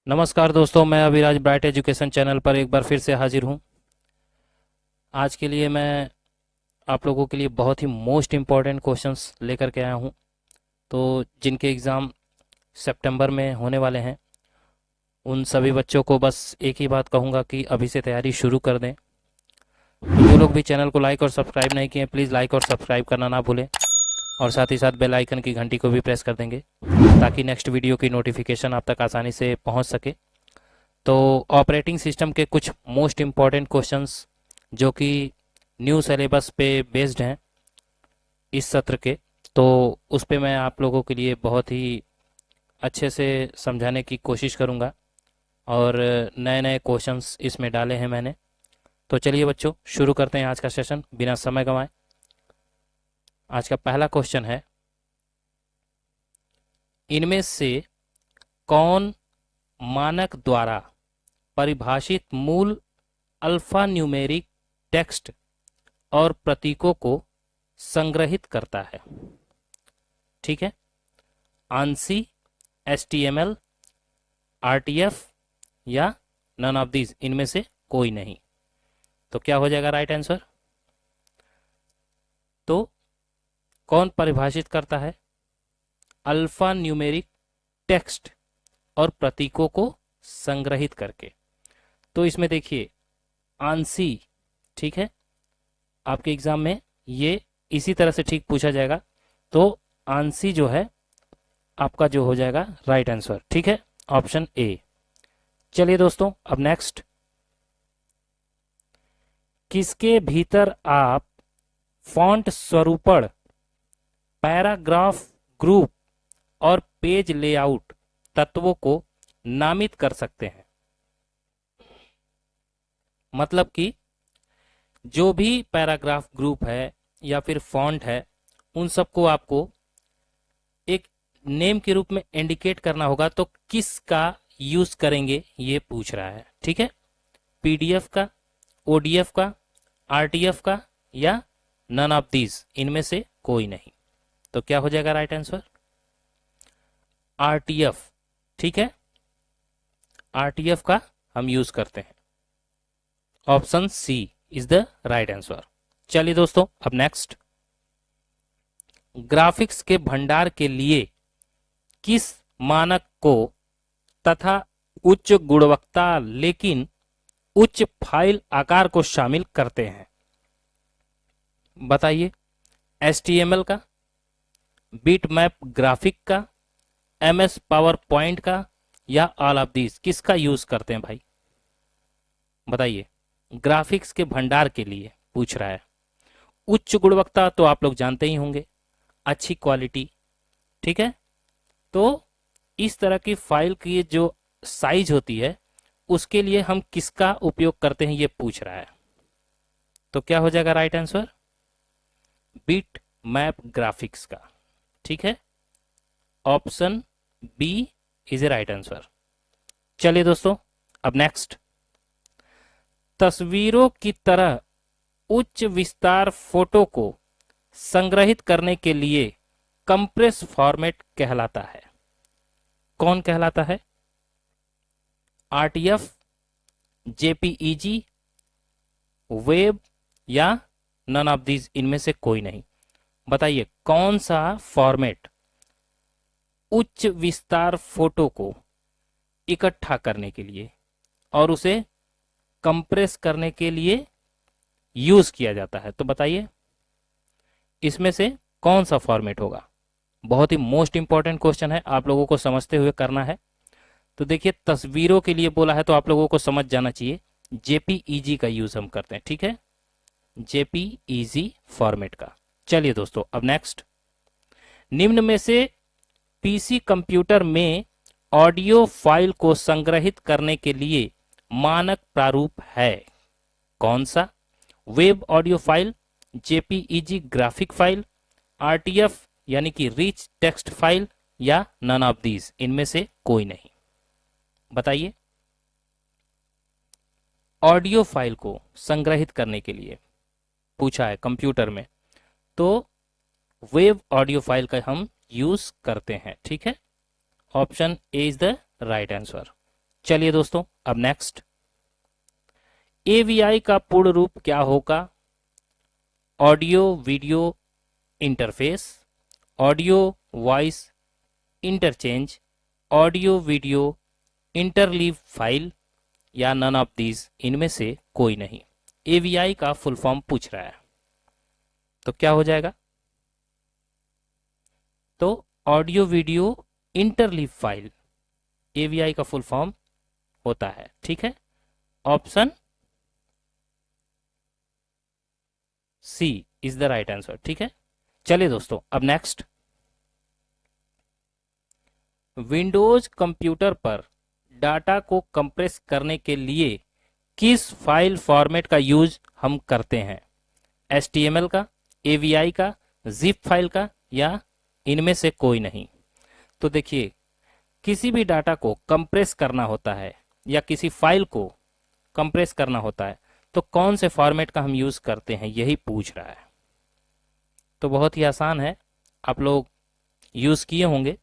नमस्कार दोस्तों, मैं अभिराज ब्राइट एजुकेशन चैनल पर एक बार फिर से हाजिर हूँ। आज के लिए मैं आप लोगों के लिए बहुत ही मोस्ट इम्पॉर्टेंट क्वेश्चंस लेकर के आया हूँ। तो जिनके एग्ज़ाम सितंबर में होने वाले हैं, उन सभी बच्चों को बस एक ही बात कहूँगा कि अभी से तैयारी शुरू कर दें। तो जो लोग भी चैनल को लाइक और सब्सक्राइब नहीं किए, प्लीज़ लाइक और सब्सक्राइब करना ना भूलें, और साथ ही साथ बेल आइकन की घंटी को भी प्रेस कर देंगे ताकि नेक्स्ट वीडियो की नोटिफिकेशन आप तक आसानी से पहुंच सके। तो ऑपरेटिंग सिस्टम के कुछ मोस्ट इम्पॉर्टेंट क्वेश्चंस जो कि न्यू सिलेबस पे बेस्ड हैं इस सत्र के, तो उस पे मैं आप लोगों के लिए बहुत ही अच्छे से समझाने की कोशिश करूंगा और नए नए क्वेश्चंस इसमें डाले हैं मैंने। तो चलिए बच्चों, शुरू करते हैं आज का सेशन बिना समय गंवाए। आज का पहला क्वेश्चन है, इनमें से कौन मानक द्वारा परिभाषित मूल अल्फा न्यूमेरिक टेक्स्ट और प्रतीकों को संग्रहित करता है? ठीक है, ANSI, HTML, RTF या नन ऑफ दीज, इनमें से कोई नहीं। तो क्या हो जाएगा राइट आंसर? तो कौन परिभाषित करता है? अल्फा न्यूमेरिक टेक्स्ट और प्रतीकों को संग्रहित करके। तो इसमें देखिए ANSI, ठीक है, आपके एग्जाम में ये इसी तरह से ठीक पूछा जाएगा। तो ANSI जो है आपका जो हो जाएगा राइट आंसर, ठीक है, ऑप्शन ए। चलिए दोस्तों, अब नेक्स्ट, किसके भीतर आप फॉन्ट स्वरूपण, पैराग्राफ ग्रुप और पेज लेआउट तत्वों को नामित कर सकते हैं? मतलब कि जो भी पैराग्राफ ग्रुप है या फिर फॉन्ट है, उन सबको आपको एक नेम के रूप में इंडिकेट करना होगा। तो किसका यूज करेंगे ये पूछ रहा है, ठीक है, PDF का, ODF का, RTF का या नन ऑफ दीज, इनमें से कोई नहीं। तो क्या हो जाएगा राइट आंसर? RTF, ठीक है, RTF का हम यूज करते हैं। Option C is the right answer. चलिए दोस्तों, अब नेक्स्ट, ग्राफिक्स के भंडार के लिए किस मानक को तथा उच्च गुणवत्ता लेकिन उच्च फाइल आकार को शामिल करते हैं? बताइए, HTML का, बिटमैप ग्राफिक का, MS पावर पॉइंट का या ऑल ऑफ दीज, किसका यूज करते हैं भाई? बताइए, ग्राफिक्स के भंडार के लिए पूछ रहा है। उच्च गुणवत्ता तो आप लोग जानते ही होंगे, अच्छी क्वालिटी, ठीक है। तो इस तरह की फाइल की जो साइज होती है उसके लिए हम किसका उपयोग करते हैं ये पूछ रहा है। तो क्या हो जाएगा right answer? Bitmap graphics का, ठीक है, option B is a right answer. चलिए दोस्तों, अब नेक्स्ट, तस्वीरों की तरह उच्च विस्तार फोटो को संग्रहित करने के लिए कंप्रेस फॉर्मेट कहलाता है। कौन कहलाता है? RTF, JPEG, वेब या नन ऑफ दीज, इनमें से कोई नहीं। बताइए कौन सा फॉर्मेट उच्च विस्तार फोटो को इकट्ठा करने के लिए और उसे कंप्रेस करने के लिए यूज किया जाता है? तो बताइए इसमें से कौन सा फॉर्मेट होगा? बहुत ही मोस्ट इंपॉर्टेंट क्वेश्चन है, आप लोगों को समझते हुए करना है। तो देखिए, तस्वीरों के लिए बोला है तो आप लोगों को समझ जाना चाहिए JPEG का यूज हम करते हैं, ठीक है, JPEG फॉर्मेट का। चलिए दोस्तों, अब नेक्स्ट, निम्न में से PC कंप्यूटर में ऑडियो फाइल को संग्रहित करने के लिए मानक प्रारूप है? कौन सा? Web audio file, JPEG graphic file, RTF यानी कि रिच टेक्स्ट फाइल या नन ऑफ दीज, इनमें से कोई नहीं। बताइए, ऑडियो फाइल को संग्रहित करने के लिए पूछा है कंप्यूटर में, तो वेब ऑडियो फाइल का हम यूज करते हैं, ठीक है, option A is the right answer. चलिए दोस्तों, अब नेक्स्ट, AVI का पूर्ण रूप क्या होगा? Audio video interface, audio voice interchange, audio video interleave file, या नन ऑफ दीज, इनमें से कोई नहीं। AVI का फुल फॉर्म पूछ रहा है, तो क्या हो जाएगा? तो audio video interleave file AVI का फुल फॉर्म होता है। ठीक है, option C is the right answer. ठीक है, चलिए दोस्तों, अब नेक्स्ट, विंडोज कंप्यूटर पर डाटा को कंप्रेस करने के लिए किस फाइल फॉर्मेट का यूज हम करते हैं? HTML का, AVI का, जिप फाइल का, या इनमें से कोई नहीं? तो देखिए, किसी भी डाटा को कंप्रेस करना होता है या किसी फाइल को कंप्रेस करना होता है तो कौन से फॉर्मेट का हम यूज करते हैं, यही पूछ रहा है। तो बहुत ही आसान है, आप लोग यूज किए होंगे,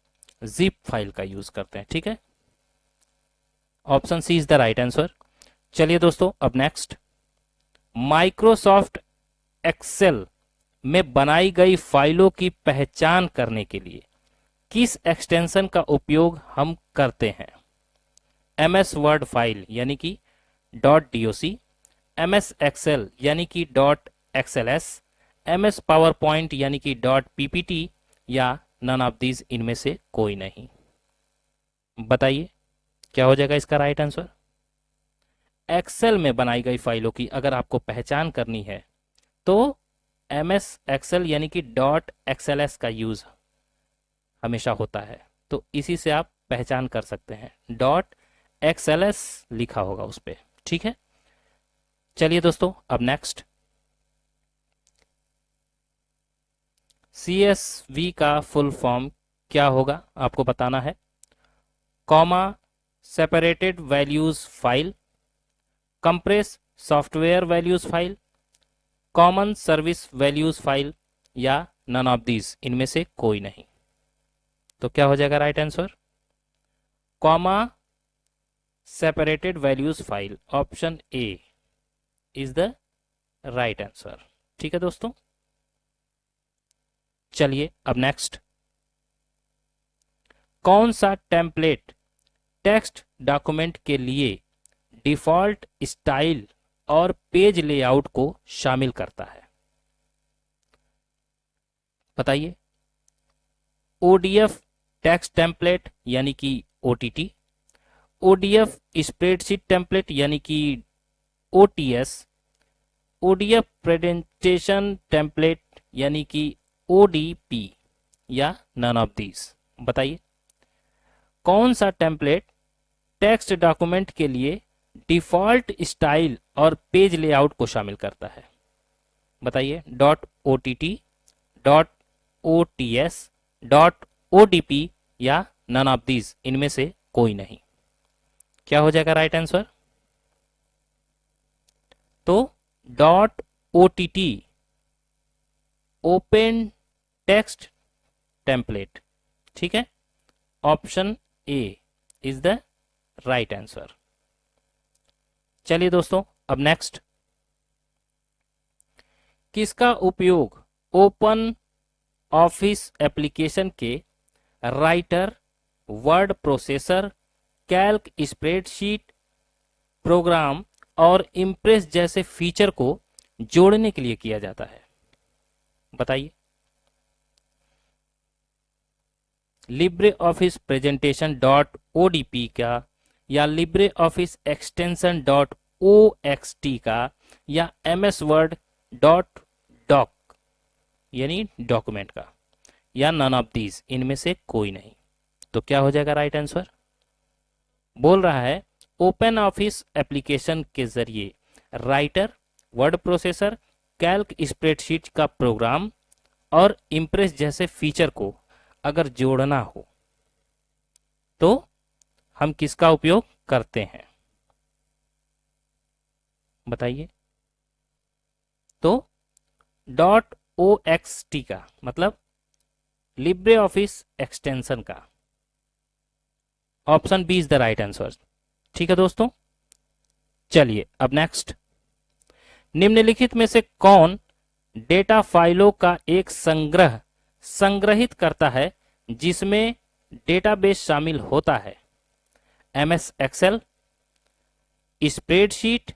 जिप फाइल का यूज करते हैं। ठीक है, option C is the right answer. चलिए दोस्तों, अब नेक्स्ट, माइक्रोसॉफ्ट एक्सेल में बनाई गई फाइलों की पहचान करने के लिए किस एक्सटेंशन का उपयोग हम करते हैं? MS वर्ड फाइल यानी कि .doc, MS एक्सेल यानी कि .xls, MS पावर पॉइंट यानी कि .ppt, या नन ऑफ दीज, इनमें से कोई नहीं? बताइए क्या हो जाएगा इसका राइट आंसर? एक्सेल में बनाई गई फाइलों की अगर आपको पहचान करनी है तो MS एक्सेल यानी कि .xls का यूज हमेशा होता है, तो इसी से आप पहचान कर सकते हैं, .xls लिखा होगा उस पे। ठीक है, चलिए दोस्तों, अब नेक्स्ट, CSV का फुल फॉर्म क्या होगा आपको बताना है। Comma separated values file, compress software values file, common service values file, या नन ऑफ दीज, इनमें से कोई नहीं? तो क्या हो जाएगा right answer? Comma separated values file, option A is the right answer. ठीक है दोस्तों, चलिए अब नेक्स्ट, कौन सा टेम्पलेट टेक्स्ट डॉक्यूमेंट के लिए डिफॉल्ट स्टाइल और पेज लेआउट को शामिल करता है? बताइए। ODF टेक्स्ट टेम्पलेट यानी कि OTT, ODF स्प्रेडशीट टेम्पलेट यानी कि OTS, ODF प्रेजेंटेशन टेम्पलेट यानी कि ODP, या नन ऑफ दीज? बताइए कौन सा टेम्पलेट टेक्स्ट डॉक्यूमेंट के लिए डिफॉल्ट स्टाइल और पेज लेआउट को शामिल करता है? बताइए। .OTT, .OTS, .ODP, या नन ऑफ दीज, इनमें से कोई नहीं? क्या हो जाएगा राइट आंसर? तो .OTT ओपन टेक्स्ट टेम्पलेट। ठीक है, option A is the right answer. चलिए दोस्तों, अब नेक्स्ट, किसका उपयोग ओपन ऑफिस एप्लीकेशन के writer, word processor, Calc spreadsheet programme और इम्प्रेस जैसे फीचर को जोड़ने के लिए किया जाता है? बताइए। लिब्रे ऑफिस प्रेजेंटेशन .ODP का, या लिब्रे ऑफिस एक्सटेंशन .OXT का, या MS वर्ड .doc यानी डॉक्यूमेंट का, या नन ऑफ दीज, इनमें से कोई नहीं? तो क्या हो जाएगा राइट आंसर? बोल रहा है ओपन ऑफिस एप्लीकेशन के जरिए writer, word processor, Calc spreadsheet का प्रोग्राम और इम्प्रेस जैसे फीचर को अगर जोड़ना हो तो हम किसका उपयोग करते हैं? बताइए। तो .OXT का, मतलब लिब्रे ऑफिस एक्सटेंशन का। Option B is the right answer. ठीक है दोस्तों, चलिए अब नेक्स्ट, निम्नलिखित में से कौन डेटा फाइलों का एक संग्रह संग्रहित करता है जिसमें डेटाबेस शामिल होता है? एमएस एक्सेल, स्प्रेडशीट,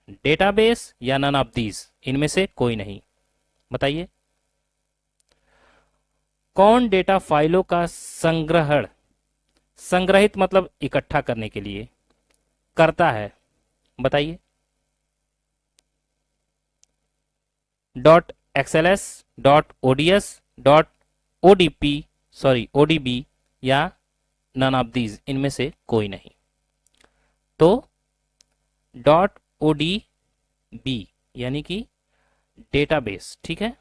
डेटाबेस या नन ऑफ दीज, इनमें से कोई नहीं। बताइए कौन डेटा फाइलों का संग्रहण, संग्रहित मतलब इकट्ठा करने के लिए, करता है? बताइए। Dot XLS, dot ODS, dot ODP, sorry ODB या नन ऑफ दीज, इनमें से कोई नहीं। तो डॉट ओडीबी यानी कि डेटाबेस, ठीक है,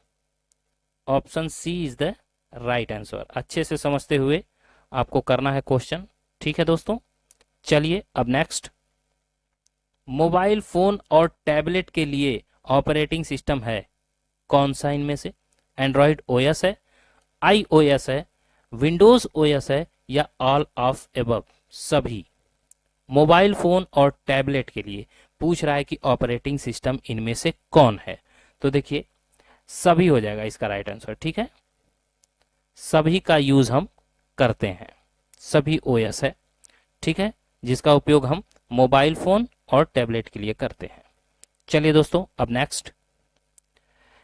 option C is the right answer. अच्छे से समझते हुए आपको करना है क्वेश्चन, ठीक है दोस्तों। चलिए अब नेक्स्ट, मोबाइल फोन और टैबलेट के लिए ऑपरेटिंग सिस्टम है कौन सा इनमें से? एंड्रॉयड ओएस है, आईओएस है, विंडोज ओएस है या ऑल ऑफ एबव? सभी। मोबाइल फोन और टैबलेट के लिए पूछ रहा है कि ऑपरेटिंग सिस्टम इनमें से कौन है, तो देखिए सभी हो जाएगा इसका राइट आंसर, ठीक है। सभी का यूज हम करते हैं, सभी ओएस है, ठीक है, जिसका उपयोग हम मोबाइल फोन और टैबलेट के लिए करते हैं। चलिए दोस्तों अब नेक्स्ट,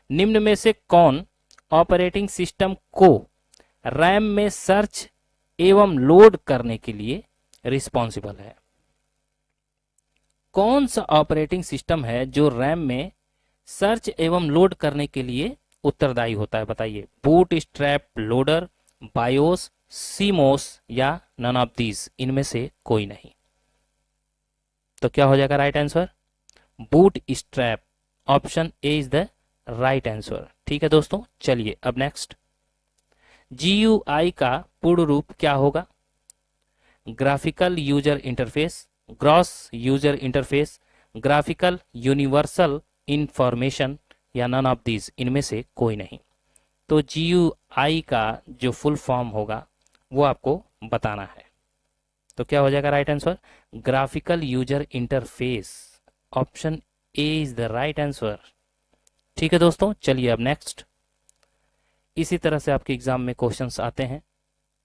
निम्न में से कौन ऑपरेटिंग सिस्टम को रैम में सर्च एवं लोड करने के लिए रिस्पॉन्सिबल है? कौन सा ऑपरेटिंग सिस्टम है जो रैम में सर्च एवं लोड करने के लिए उत्तरदायी होता है? बताइए। Boot strap loader, BIOS, CMOS या नन ऑफ दीज, इनमें से कोई नहीं। तो क्या हो जाएगा right answer? Boot strap, option A is the right answer, ठीक है दोस्तों। चलिए अब नेक्स्ट, जीयूआई का पूर्ण रूप क्या होगा? Graphical user interface, gross user interface, graphical universal information या नन ऑफ दीज, इनमें से कोई नहीं। तो जीयूआई का जो फुल फॉर्म होगा वो आपको बताना है। तो क्या हो जाएगा right answer? Graphical user interface, option A is the right answer, ठीक है दोस्तों। चलिए अब नेक्स्ट, इसी तरह से आपके एग्जाम में क्वेश्चंस आते हैं,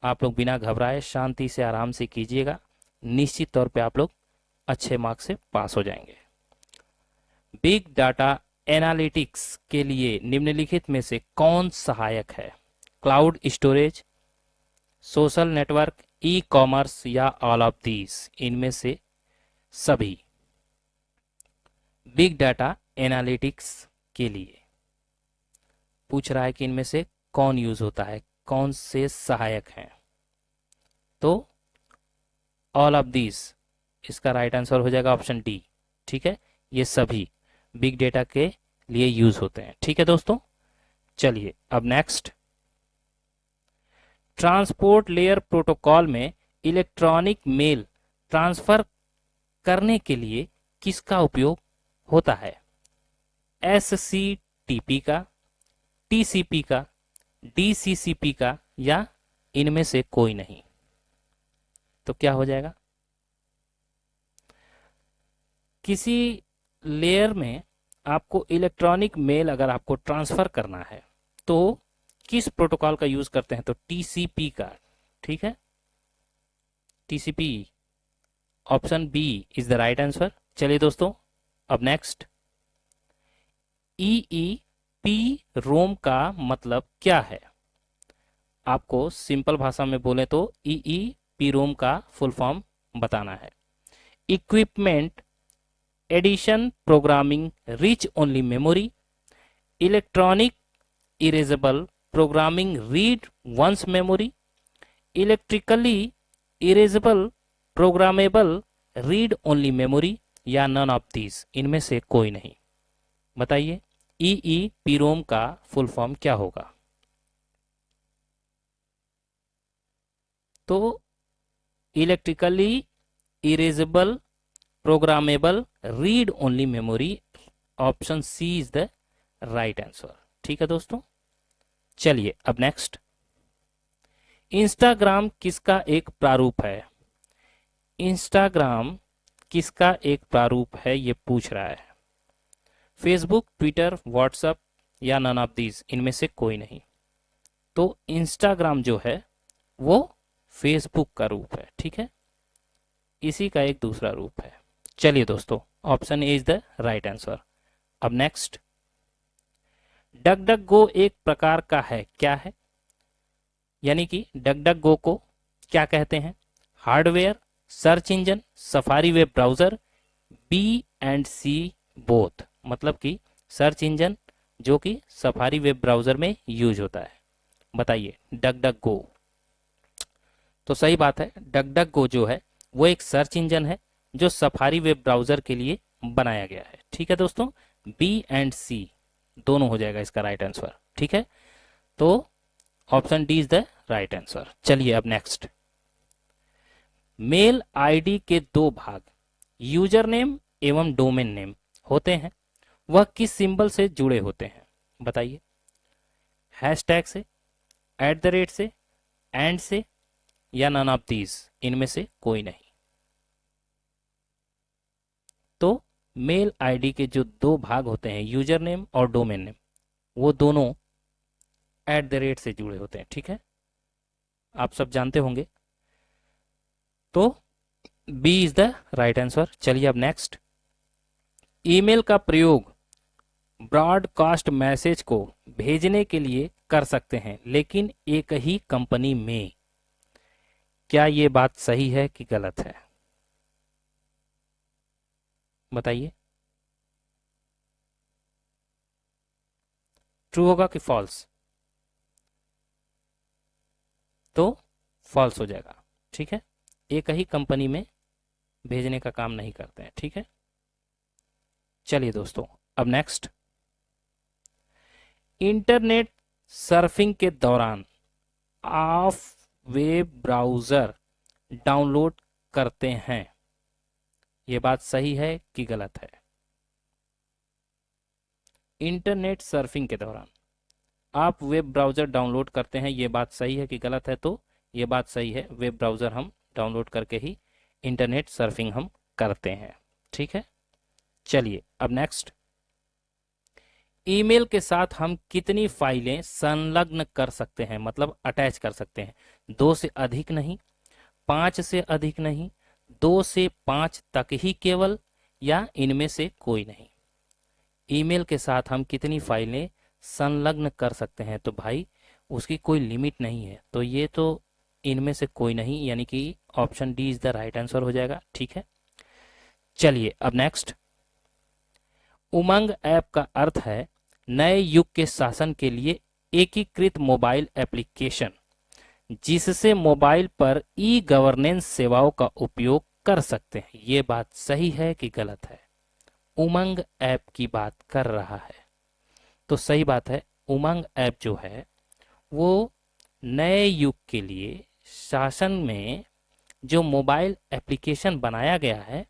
आप लोग बिना घबराए शांति से आराम से कीजिएगा, निश्चित तौर पे आप लोग अच्छे मार्क्स से पास हो जाएंगे। बिग डाटा एनालिटिक्स के लिए निम्नलिखित में से कौन सहायक है? Cloud storage, social network, e commerce या ऑल ऑफ दीज, इनमें से सभी। बिग डाटा एनालिटिक्स के लिए पूछ रहा है कि इनमें से कौन यूज होता है, कौन से सहायक हैं? तो ऑल ऑफ दीज इसका राइट आंसर हो जाएगा ऑप्शन डी, ठीक है, ये सभी बिग डेटा के लिए यूज होते हैं, ठीक है दोस्तों। चलिए अब नेक्स्ट, ट्रांसपोर्ट लेयर प्रोटोकॉल में इलेक्ट्रॉनिक मेल ट्रांसफर करने के लिए किसका उपयोग होता है? एससीटीपी का, टीसीपी का, डीसीसीपी का या इनमें से कोई नहीं? तो क्या हो जाएगा? किसी लेयर में आपको इलेक्ट्रॉनिक मेल अगर आपको ट्रांसफर करना है तो किस प्रोटोकॉल का यूज करते हैं? तो टीसीपी का, ठीक है, TCP, option B is the right answer. चलिए दोस्तों अब नेक्स्ट, ईईपी रोम का मतलब क्या है? आपको सिंपल भाषा में बोले तो ईईपी रोम का फुल फॉर्म बताना है। Equipment addition programming rich only memory, electronic erasable programming read once memory, electrically erasable programmable read only memory या नन ऑफ दीज, इनमें से कोई नहीं। बताइए ईईपी रोम का फुल फॉर्म क्या होगा? तो electrically erasable programmable read only memory, option C is the right answer, ठीक है दोस्तों। चलिए अब नेक्स्ट, इंस्टाग्राम किसका एक प्रारूप है? इंस्टाग्राम किसका एक प्रारूप है, ये पूछ रहा है। फेसबुक, ट्विटर, व्हाट्सएप या नन ऑफ दीज, इनमें से कोई नहीं। तो इंस्टाग्राम जो है वो फेसबुक का रूप है, ठीक है, इसी का एक दूसरा रूप है। चलिए दोस्तों, option A is the right answer. अब नेक्स्ट, डक डक गो एक प्रकार का है, क्या है? यानी कि डक डक गो को क्या कहते हैं? Hardware, search engine, Safari web browser, B and C both, मतलब कि सर्च इंजन जो कि सफारी वेब ब्राउजर में यूज होता है। बताइए, डक डक गो। तो सही बात है, डक डक गो जो है वो एक सर्च इंजन है जो सफारी वेब ब्राउजर के लिए बनाया गया है। ठीक है दोस्तों, बी एंड सी दोनों हो जाएगा इसका राइट आंसर। ठीक है, तो option D is the right answer. चलिए अब नेक्स्ट, मेल आईडी के दो भाग, यूजर नेम एवं डोमेन नेम होते हैं, वह किस सिंबल से जुड़े होते हैं? बताइए, हैशटैग से, एट द रेट से, एंड से या नन ऑफ दीज, इनमें से कोई नहीं। तो मेल आईडी के जो दो भाग होते हैं, यूजर नेम और डोमेन नेम, वो दोनों एट द रेट से जुड़े होते हैं। ठीक है, आप सब जानते होंगे। तो B is the right answer. चलिए अब नेक्स्ट, ईमेल का प्रयोग ब्रॉडकास्ट मैसेज को भेजने के लिए कर सकते हैं, लेकिन एक ही कंपनी में। क्या ये बात सही है कि गलत है? बताइए, ट्रू होगा कि फॉल्स? तो फॉल्स हो जाएगा। ठीक है, एक ही कंपनी में भेजने का काम नहीं करते हैं। ठीक है, चलिए दोस्तों अब नेक्स्ट, इंटरनेट सर्फिंग के दौरान आप वेब ब्राउजर डाउनलोड करते हैं, ये बात सही है कि गलत है? इंटरनेट सर्फिंग के दौरान आप वेब ब्राउजर डाउनलोड करते हैं, ये बात सही है कि गलत है? तो ये बात सही है, वेब ब्राउजर हम डाउनलोड करके ही इंटरनेट सर्फिंग हम करते हैं। ठीक है, चलिए अब नेक्स्ट, ईमेल के साथ हम कितनी फाइलें संलग्न कर सकते हैं, मतलब अटैच कर सकते हैं? 2 से अधिक नहीं, 5 से अधिक नहीं, 2 से 5 तक ही केवल, या इनमें से कोई नहीं? ईमेल के साथ हम कितनी फाइलें संलग्न कर सकते हैं? तो भाई उसकी कोई लिमिट नहीं है, तो ये तो इनमें से कोई नहीं, यानी कि option D is the right answer हो जाएगा। ठीक है, चलिए अब नेक्स्ट, उमंग ऐप का अर्थ है नए युग के शासन के लिए एकीकृत मोबाइल एप्लीकेशन, जिससे मोबाइल पर ई गवर्नेंस सेवाओं का उपयोग कर सकते हैं। ये बात सही है कि गलत है? उमंग ऐप की बात कर रहा है, तो सही बात है। उमंग ऐप जो है वो नए युग के लिए शासन में जो मोबाइल एप्लीकेशन बनाया गया है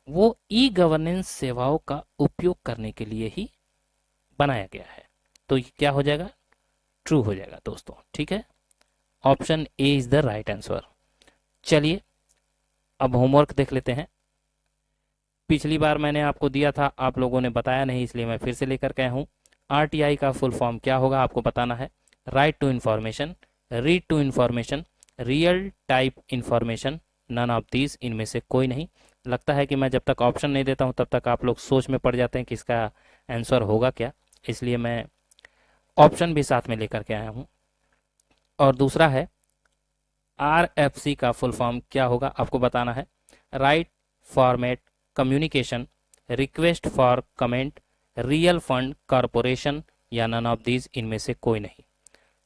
वो ई गवर्नेंस सेवाओं का उपयोग करने के लिए ही बनाया गया है। तो ये क्या हो जाएगा? ट्रू हो जाएगा दोस्तों। ठीक है, option A is the right answer. चलिए अब होमवर्क देख लेते हैं। पिछली बार मैंने आपको दिया था, आप लोगों ने बताया नहीं, इसलिए मैं फिर से लेकर के आया हूँ। आरटीआई का फुल फॉर्म क्या होगा आपको बताना है। Right to information, read to information, real type information, none of these, इनमें से कोई नहीं। लगता है कि मैं जब तक ऑप्शन नहीं देता हूं तब तक आप लोग सोच में पड़ जाते हैं कि इसका आंसर होगा क्या, इसलिए मैं ऑप्शन भी साथ में लेकर के आया हूं। और दूसरा है आरएफसी का फुल फॉर्म क्या होगा आपको बताना है। Right format communication, request for comment, real fund corporation या नन ऑफ दीज, इनमें से कोई नहीं।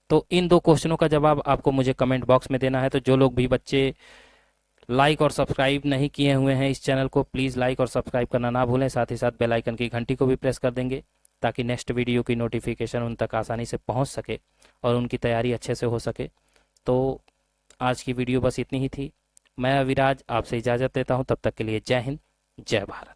तो इन दो क्वेश्चनों का जवाब आपको मुझे कमेंट बॉक्स में देना है। तो जो लोग भी बच्चे लाइक और सब्सक्राइब नहीं किए हुए हैं इस चैनल को, प्लीज़ लाइक और सब्सक्राइब करना ना भूलें। साथ ही साथ बेल आइकन की घंटी को भी प्रेस कर देंगे ताकि नेक्स्ट वीडियो की नोटिफिकेशन उन तक आसानी से पहुंच सके और उनकी तैयारी अच्छे से हो सके। तो आज की वीडियो बस इतनी ही थी। मैं अविराज आपसे इजाज़त लेता हूं, तब तक के लिए जय हिंद, जय भारत।